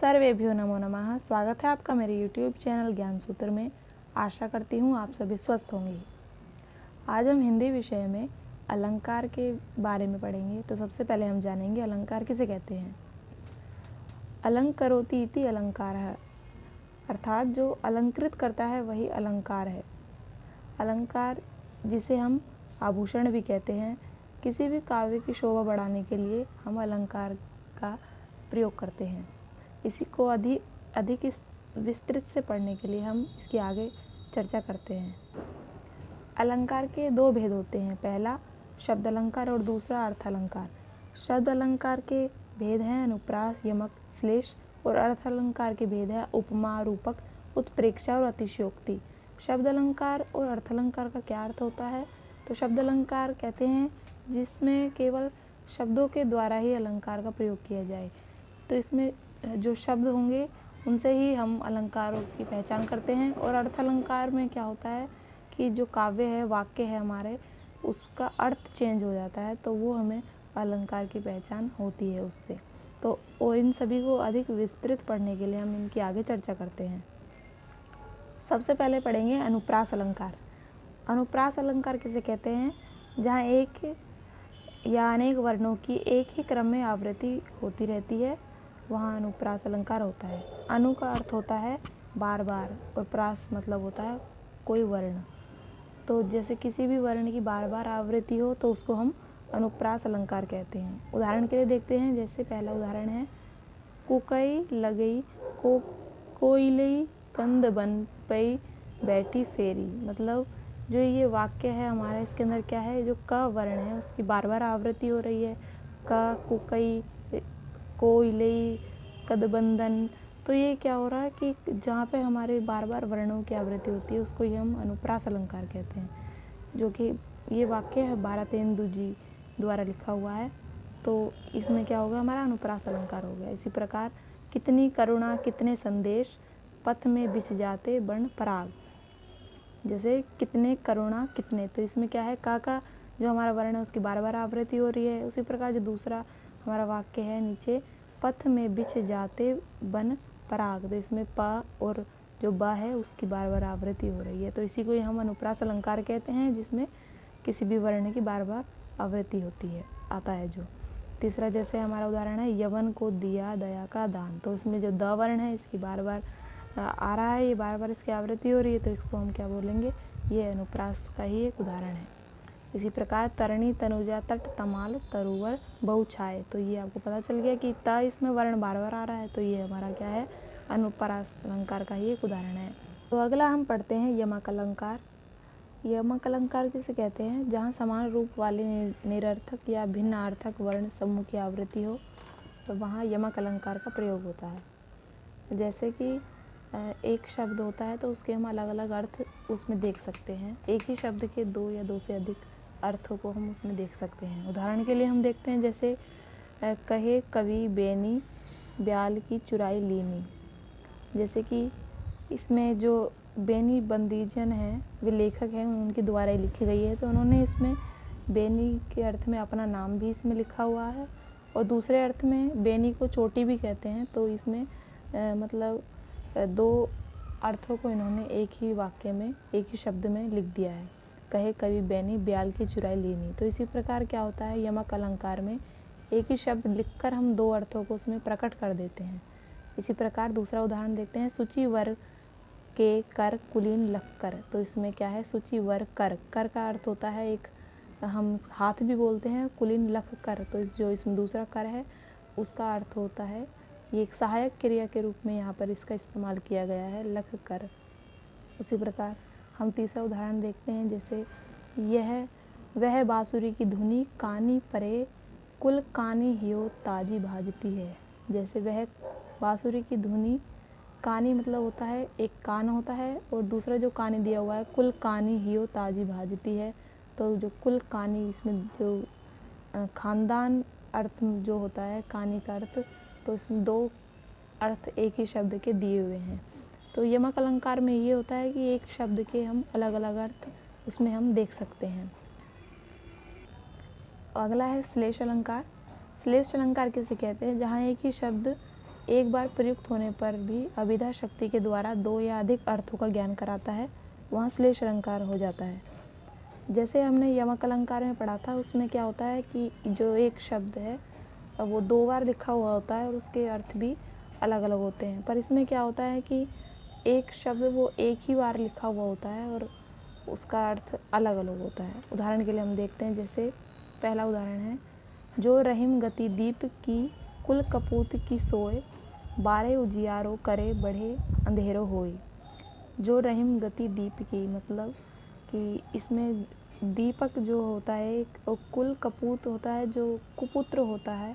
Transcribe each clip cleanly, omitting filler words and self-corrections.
सर्वेभ्यो नमो नमः। स्वागत है आपका मेरे YouTube चैनल ज्ञान सूत्र में। आशा करती हूँ आप सभी स्वस्थ होंगे। आज हम हिंदी विषय में अलंकार के बारे में पढ़ेंगे। तो सबसे पहले हम जानेंगे अलंकार किसे कहते हैं। अलंकरोति इति अलंकार है, अर्थात जो अलंकृत करता है वही अलंकार है। अलंकार जिसे हम आभूषण भी कहते हैं। किसी भी काव्य की शोभा बढ़ाने के लिए हम अलंकार का प्रयोग करते हैं। इसी को अधिक विस्तृत से पढ़ने के लिए हम इसकी आगे चर्चा करते हैं। अलंकार के दो भेद होते हैं, पहला शब्द अलंकार और दूसरा अर्थ अलंकार। शब्द अलंकार के भेद हैं अनुप्रास, यमक, श्लेष, और अर्थ अलंकार के भेद है उपमा, रूपक, उत्प्रेक्षा और अतिशयोक्ति। शब्द अलंकार और अर्थ अलंकार का क्या अर्थ होता है? तो शब्द अलंकार कहते हैं जिसमें केवल शब्दों के द्वारा ही अलंकार का प्रयोग किया जाए। तो इसमें जो शब्द होंगे उनसे ही हम अलंकारों की पहचान करते हैं। और अर्थ अलंकार में क्या होता है कि जो काव्य है, वाक्य है हमारे, उसका अर्थ चेंज हो जाता है, तो वो हमें अलंकार की पहचान होती है उससे। तो इन सभी को अधिक विस्तृत पढ़ने के लिए हम इनकी आगे चर्चा करते हैं। सबसे पहले पढ़ेंगे अनुप्रास अलंकार। अनुप्रास अलंकार किसे कहते हैं? जहाँ एक या अनेक वर्णों की एक ही क्रम में आवृत्ति होती रहती है, वहाँ अनुप्रास अलंकार होता है। अनु का अर्थ होता है बार बार और प्रास मतलब होता है कोई वर्ण। तो जैसे किसी भी वर्ण की बार बार आवृत्ति हो तो उसको हम अनुप्रास अलंकार कहते हैं। उदाहरण के लिए देखते हैं, जैसे पहला उदाहरण है कुकई लगई को कोयलई कंद बन पई बैठी फेरी। मतलब जो ये वाक्य है हमारा, इसके अंदर क्या है, जो क वर्ण है उसकी बार बार आवृत्ति हो रही है। क, कुकई, कोयलई, कदबंदन। तो ये क्या हो रहा है कि जहाँ पे हमारे बार बार वर्णों की आवृत्ति होती है उसको ही हम अनुप्रास अलंकार कहते हैं। जो कि ये वाक्य है भारतेंदु जी द्वारा लिखा हुआ है, तो इसमें क्या होगा, हमारा अनुप्रास अलंकार हो गया। इसी प्रकार कितनी करुणा कितने संदेश पथ में बिछ जाते बन पराग। जैसे कितने करुणा कितने, तो इसमें क्या है, का जो हमारा वर्ण है उसकी बार बार आवृत्ति हो रही है। उसी प्रकार जो दूसरा हमारा वाक्य है नीचे, पथ में बिछ जाते बन पराग, तो इसमें प और जो ब है उसकी बार बार आवृत्ति हो रही है। तो इसी को ही हम अनुप्रास अलंकार कहते हैं, जिसमें किसी भी वर्ण की बार बार आवृत्ति होती है, आता है जो। तीसरा जैसे हमारा उदाहरण है यवन को दिया दया का दान। तो इसमें जो द वर्ण है इसकी बार बार आ रहा है, ये बार बार इसकी आवृत्ति हो रही है, तो इसको हम क्या बोलेंगे, ये अनुप्रास का ही एक उदाहरण है। इसी प्रकार तरणी तनुजा तट तमाल तरुवर बहुछाए। तो ये आपको पता चल गया कि त इसमें वर्ण बार बार आ रहा है, तो ये हमारा क्या है, अनुप्रास अलंकार का ही एक उदाहरण है। तो अगला हम पढ़ते हैं यमक अलंकार। यमक अलंकार किसे कहते हैं? जहाँ समान रूप वाले निरर्थक या भिन्नार्थक वर्ण समूह की आवृत्ति हो, तो वहाँ यमक अलंकार का प्रयोग होता है। जैसे कि एक शब्द होता है तो उसके हम अलग अलग अर्थ उसमें देख सकते हैं। एक ही शब्द के दो या दो से अधिक अर्थों को हम उसमें देख सकते हैं। उदाहरण के लिए हम देखते हैं, जैसे कहे कवि बेनी ब्याल की चुराई लीनी। जैसे कि इसमें जो बेनी बंदीजन है, वे लेखक हैं, उनके द्वारा ही लिखी गई है। तो उन्होंने इसमें बेनी के अर्थ में अपना नाम भी इसमें लिखा हुआ है, और दूसरे अर्थ में बेनी को चोटी भी कहते हैं। तो इसमें मतलब दो अर्थों को इन्होंने एक ही वाक्य में, एक ही शब्द में लिख दिया है, कहे कवि बेनी ब्याल की चुराई लेनी। तो इसी प्रकार क्या होता है, यमक अलंकार में एक ही शब्द लिखकर हम दो अर्थों को उसमें प्रकट कर देते हैं। इसी प्रकार दूसरा उदाहरण देखते हैं, सूची वर के कर कुलीन लक्कर। तो इसमें क्या है, सूची वर कर, कर का अर्थ होता है एक, हम हाथ भी बोलते हैं, कुलीन लख कर। तो जो इसमें दूसरा कर है उसका अर्थ होता है, ये एक सहायक क्रिया के रूप में यहाँ पर इसका इस्तेमाल किया गया है, लख कर। उसी प्रकार हम तीसरा उदाहरण देखते हैं, जैसे यह वह बांसुरी की धुनी कानी परे कुल कानी हियो ताजी भाजती है। जैसे वह बांसुरी की धुनी, कानी मतलब होता है एक कान होता है, और दूसरा जो कानी दिया हुआ है कुल कानी हियो ताजी भाजती है। तो जो कुल कानी, इसमें जो खानदान अर्थ जो होता है कानी का अर्थ, तो इसमें दो अर्थ एक ही शब्द के दिए हुए हैं। तो यमक अलंकार में ये होता है कि एक शब्द के हम अलग अलग अर्थ उसमें हम देख सकते हैं। अगला है श्लेष अलंकार। श्लेष अलंकार किसे कहते हैं? जहाँ एक ही शब्द एक बार प्रयुक्त होने पर भी अभिधा शक्ति के द्वारा 2 या अधिक अर्थों का ज्ञान कराता है, वहाँ श्लेष अलंकार हो जाता है। जैसे हमने यमक अलंकार में पढ़ा था, उसमें क्या होता है कि जो एक शब्द है वो 2 बार लिखा हुआ होता है और उसके अर्थ भी अलग अलग होते हैं। पर इसमें क्या होता है कि एक शब्द वो एक ही बार लिखा हुआ होता है और उसका अर्थ अलग अलग होता है। उदाहरण के लिए हम देखते हैं, जैसे पहला उदाहरण है, जो रहीम गति दीप की कुल कपूत की सोए, 12 उजियारो करे बढ़े अंधेरो होई। जो रहीम गति दीप की, मतलब कि इसमें दीपक जो होता है एक कुल कपूत होता है जो कुपुत्र होता है,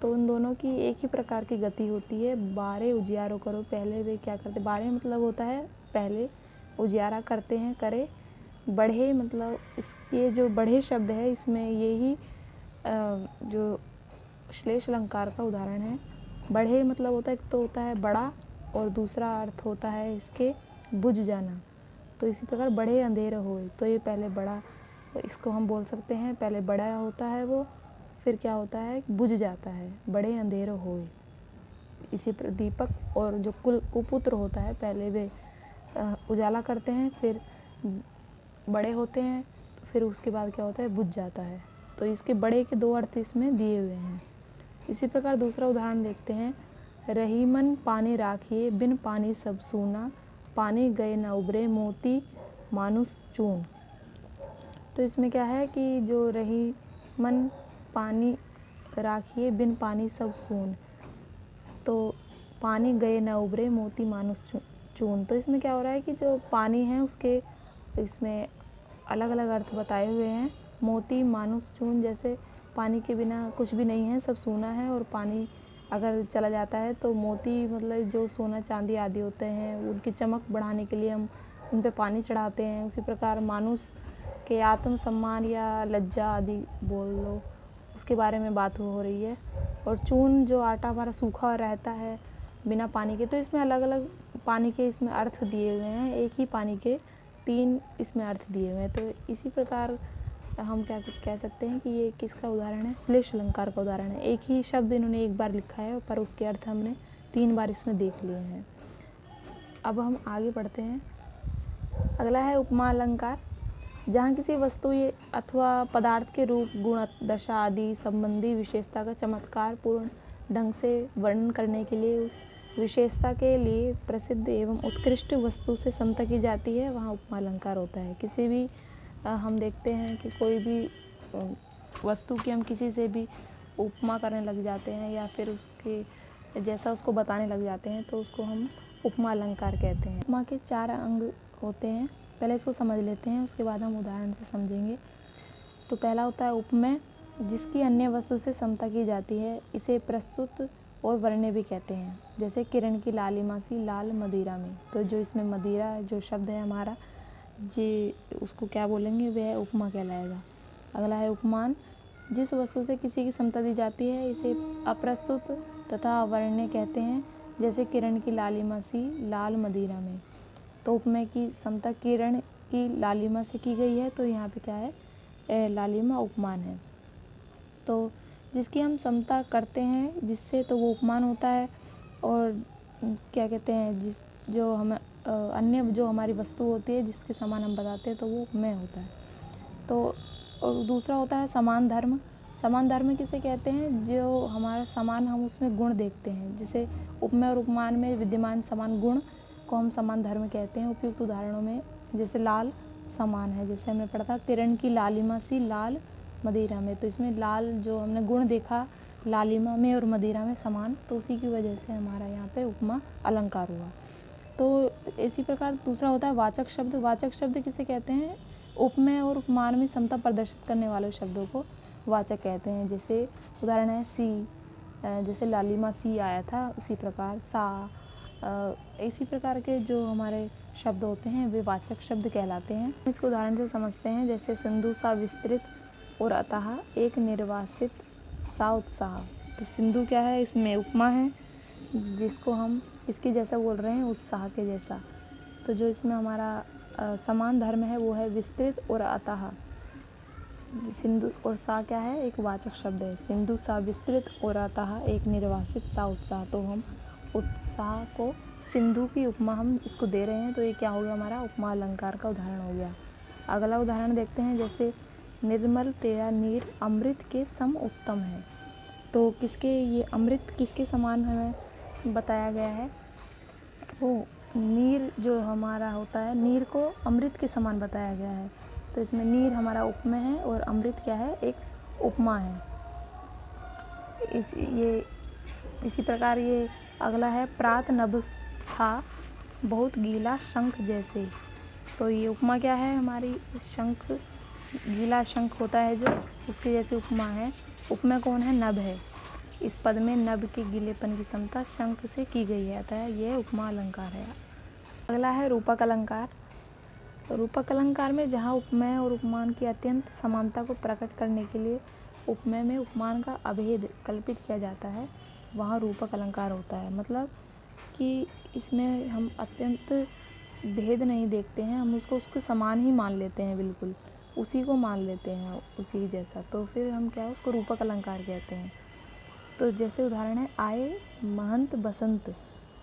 तो उन दोनों की एक ही प्रकार की गति होती है। 12 उजियारो करो, पहले वे क्या करते, 12 मतलब होता है पहले, उजियारा करते हैं, करे, बढ़े मतलब ये जो बढ़े शब्द है इसमें यही जो श्लेष अलंकार का उदाहरण है। बढ़े मतलब होता है, एक तो होता है बड़ा और दूसरा अर्थ होता है इसके बुझ जाना। तो इसी प्रकार बढ़े अंधेर होए, तो ये पहले बड़ा, इसको हम बोल सकते हैं पहले बड़ा होता है वो, फिर क्या होता है बुझ जाता है, बड़े अंधेर होए। इसी पर दीपक और जो कुपुत्र होता है, पहले वे उजाला करते हैं, फिर बड़े होते हैं, फिर उसके बाद क्या होता है बुझ जाता है। तो इसके बड़े के 2 अर्थ इसमें दिए हुए हैं। इसी प्रकार दूसरा उदाहरण देखते हैं, रहीमन पानी राखिए बिन पानी सब सूना, पानी गए न उबरे मोती मानुस चून। तो इसमें क्या है कि जो रहीमन पानी राखिए बिन पानी सब सून, तो पानी गए न उबरे मोती मानुस चून। तो इसमें क्या हो रहा है कि जो पानी है उसके इसमें अलग अलग अर्थ बताए हुए हैं। मोती मानुस चून, जैसे पानी के बिना कुछ भी नहीं है, सब सूना है, और पानी अगर चला जाता है तो मोती मतलब जो सोना चांदी आदि होते हैं उनकी चमक बढ़ाने के लिए हम उन पे पानी चढ़ाते हैं। उसी प्रकार मानुस के आत्मसम्मान या लज्जा आदि बोल लो, उसके बारे में बात हो रही है। और चून जो आटा हमारा सूखा रहता है बिना पानी के, तो इसमें अलग अलग पानी के इसमें अर्थ दिए हुए हैं, एक ही पानी के 3 इसमें अर्थ दिए हुए हैं। तो इसी प्रकार हम क्या कह सकते हैं कि ये किसका उदाहरण है, श्लेष अलंकार का उदाहरण है। एक ही शब्द इन्होंने एक बार लिखा है पर उसके अर्थ हमने 3 बार इसमें देख लिए हैं। अब हम आगे बढ़ते हैं। अगला है उपमा अलंकार, जहाँ किसी वस्तु अथवा पदार्थ के रूप, गुण, दशा आदि संबंधी विशेषता का चमत्कार पूर्ण ढंग से वर्णन करने के लिए उस विशेषता के लिए प्रसिद्ध एवं उत्कृष्ट वस्तु से समता की जाती है, वहाँ उपमा अलंकार होता है। किसी भी हम देखते हैं कि कोई भी वस्तु की हम किसी से भी उपमा करने लग जाते हैं या फिर उसके जैसा उसको बताने लग जाते हैं, तो उसको हम उपमा अलंकार कहते हैं। उपमा के 4 अंग होते हैं, पहले इसको समझ लेते हैं, उसके बाद हम उदाहरण से समझेंगे। तो पहला होता है उपमेय, जिसकी अन्य वस्तु से समता की जाती है, इसे प्रस्तुत और वर्ण्य भी कहते हैं। जैसे किरण की लालिमा सी लाल मदिरा में, तो जो इसमें मदिरा जो शब्द है हमारा जी, उसको क्या बोलेंगे, वह उपमा कहलाएगा। अगला है उपमान, जिस वस्तु से किसी की समता दी जाती है, इसे अप्रस्तुत तथा अवर्ण्य कहते हैं। जैसे किरण की लालिमा सी लाल मदिरा में, तो उपमेय की समता किरण की लालिमा से की गई है, तो यहाँ पे क्या है, लालिमा उपमान है। तो जिसकी हम समता करते हैं जिससे, तो वो उपमान होता है। और क्या कहते हैं, जिस जो हम अन्य जो हमारी वस्तु होती है जिसके समान हम बताते हैं, तो वो उपमेय होता है। तो और दूसरा होता है समान धर्म। समान धर्म किसे कहते हैं, जो हमारा समान हम उसमें गुण देखते हैं। जैसे उपमेय और उपमान में विद्यमान समान गुण को हम समान धर्म कहते हैं। उपयुक्त उदाहरणों में जैसे लाल समान है, जैसे हमने पढ़ा था किरण की लालिमा सी लाल मदिरा में, तो इसमें लाल जो हमने गुण देखा लालिमा में और मदिरा में समान, तो उसी की वजह से हमारा यहाँ पे उपमा अलंकार हुआ। तो इसी प्रकार दूसरा होता है वाचक शब्द। वाचक शब्द किसे कहते हैं, उपमेय और उपमान में समता प्रदर्शित करने वाले शब्दों को वाचक कहते हैं। जैसे उदाहरण है सी, जैसे लालिमा सी आया था, उसी प्रकार सा, इसी प्रकार के जो हमारे शब्द होते हैं वे वाचक शब्द कहलाते हैं। इसको उदाहरण से समझते हैं, जैसे सिंधु सा विस्तृत और अतः एक निर्वासित सा उत्साह। तो सिंधु क्या है, इसमें उपमा है, जिसको हम इसके जैसा बोल रहे हैं, उत्साह के जैसा। तो जो इसमें हमारा समान धर्म है वो है विस्तृत और अतः। सिंधु और सा क्या है, एक वाचक शब्द है। सिंधु सा विस्तृत और अतः एक निर्वासित सा उत्साह। तो हम उत्साह को सिंधु की उपमा हम इसको दे रहे हैं, तो ये क्या हो गया, हमारा उपमा अलंकार का उदाहरण हो गया। अगला उदाहरण देखते हैं, जैसे निर्मल तेरा नीर अमृत के सम उत्तम है। तो किसके, ये अमृत किसके समान हमें बताया गया है, वो नीर जो हमारा होता है, नीर को अमृत के समान बताया गया है। तो इसमें नीर हमारा उपमेय है और अमृत क्या है, एक उपमा है। इसी प्रकार ये अगला है, प्रात नभ था बहुत गीला शंख जैसे। तो ये उपमा क्या है हमारी, शंख, गीला शंख होता है जो, उसकी जैसी उपमा है। उपमेय कौन है, नभ है। इस पद में नभ के गीलेपन की समता शंख से की गई है, अतः यह उपमा अलंकार है। अगला है रूपक अलंकार। रूपक अलंकार में जहाँ उपमेय और उपमान की अत्यंत समानता को प्रकट करने के लिए उपमेय में उपमान का अभेद कल्पित किया जाता है, वहाँ रूपक अलंकार होता है। मतलब कि इसमें हम अत्यंत भेद नहीं देखते हैं, हम उसके समान ही मान लेते हैं, बिल्कुल उसी को मान लेते हैं, उसी जैसा। तो फिर हम क्या है, उसको रूपक अलंकार कहते हैं। तो जैसे उदाहरण है, आए महंत बसंत।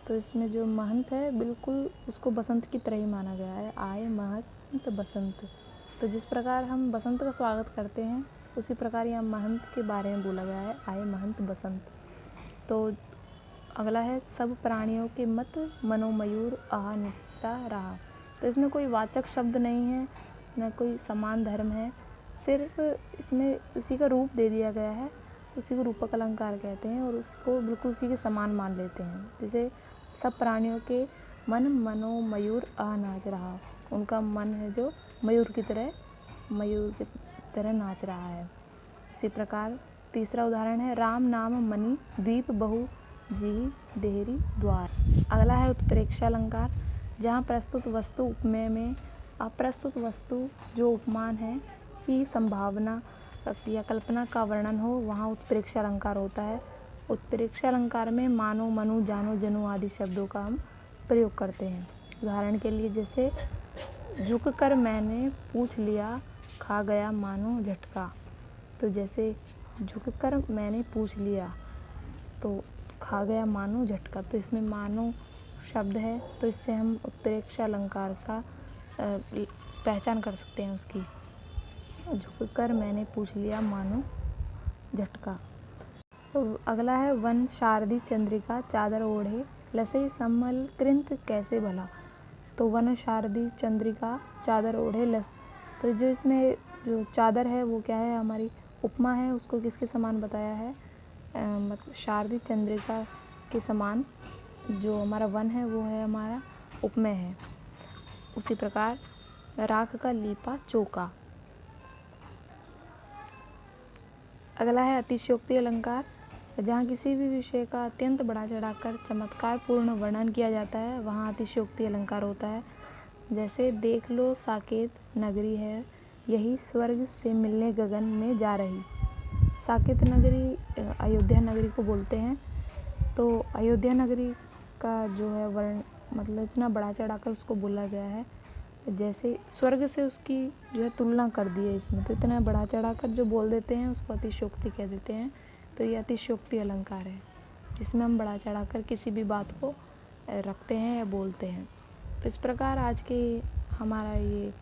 तो इसमें जो महंत है बिल्कुल उसको बसंत की तरह ही माना गया है, आए महंत बसंत। तो जिस प्रकार हम बसंत का स्वागत करते हैं, उसी प्रकार यहाँ महंत के बारे में बोला गया है, आए महंत बसंत। तो अगला है, सब प्राणियों के मत मनोमयूर आहा नचा रहा। तो इसमें कोई वाचक शब्द नहीं है, न कोई समान धर्म है, सिर्फ इसमें उसी का रूप दे दिया गया है, उसी को रूपक अलंकार कहते हैं और उसको बिल्कुल उसी के समान मान लेते हैं। जैसे सब प्राणियों के मन मनोमयूर आहा नाच रहा, उनका मन है जो मयूर की तरह नाच रहा है। इसी प्रकार तीसरा उदाहरण है, राम नाम मणि द्वीप बहु जी देहरी द्वार। अगला है उत्प्रेक्षा अलंकार। जहाँ प्रस्तुत वस्तु उपमेय में अप्रस्तुत वस्तु जो उपमान है की संभावना या कल्पना का वर्णन हो, वहाँ उत्प्रेक्षा अलंकार होता है। उत्प्रेक्षा अलंकार में मानो, मनु, जानो, जनु आदि शब्दों का हम प्रयोग करते हैं। उदाहरण के लिए जैसे झुक कर मैंने पूछ लिया, खा गया मानो झटका। तो जैसे झुक कर मैंने पूछ लिया, तो खा गया मानो झटका। तो इसमें मानो शब्द है, तो इससे हम उत्प्रेक्षा अलंकार का पहचान कर सकते हैं उसकी। झुक कर मैंने पूछ लिया मानो झटका। तो अगला है, वन शारदी चंद्रिका चादर ओढ़े लसे सम्मल कृंत कैसे भला। तो वन शारदी चंद्रिका चादर ओढ़े लस, तो जो इसमें जो चादर है वो क्या है, हमारी उपमा है, उसको किसके समान बताया है, मतलब शारदी चंद्रिका के समान। जो हमारा वन है वो है हमारा उपमेय है। उसी प्रकार राख का लीपा चौका। अगला है अतिशयोक्ति अलंकार। जहाँ किसी भी विषय का अत्यंत बढ़ा चढ़ाकर चमत्कार पूर्ण वर्णन किया जाता है, वहाँ अतिशयोक्ति अलंकार होता है। जैसे देख लो साकेत नगरी है, यही स्वर्ग से मिलने गगन में जा रही। साकेत नगरी अयोध्या नगरी को बोलते हैं। तो अयोध्या नगरी का जो है वर्ण, मतलब इतना बढ़ा चढ़ाकर उसको बोला गया है, जैसे स्वर्ग से उसकी जो है तुलना कर दी है इसमें। तो इतना बढ़ा चढ़ाकर जो बोल देते हैं उसको अतिशयोक्ति कह देते हैं। तो ये अतिशयोक्ति अलंकार है, जिसमें हम बढ़ा चढ़ाकर किसी भी बात को रखते हैं या बोलते हैं। तो इस प्रकार आज के हमारा ये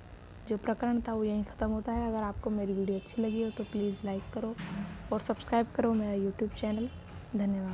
जो प्रकरण था वो यहीं ख़त्म होता है। अगर आपको मेरी वीडियो अच्छी लगी हो तो प्लीज़ लाइक करो और सब्सक्राइब करो मेरा यूट्यूब चैनल। धन्यवाद।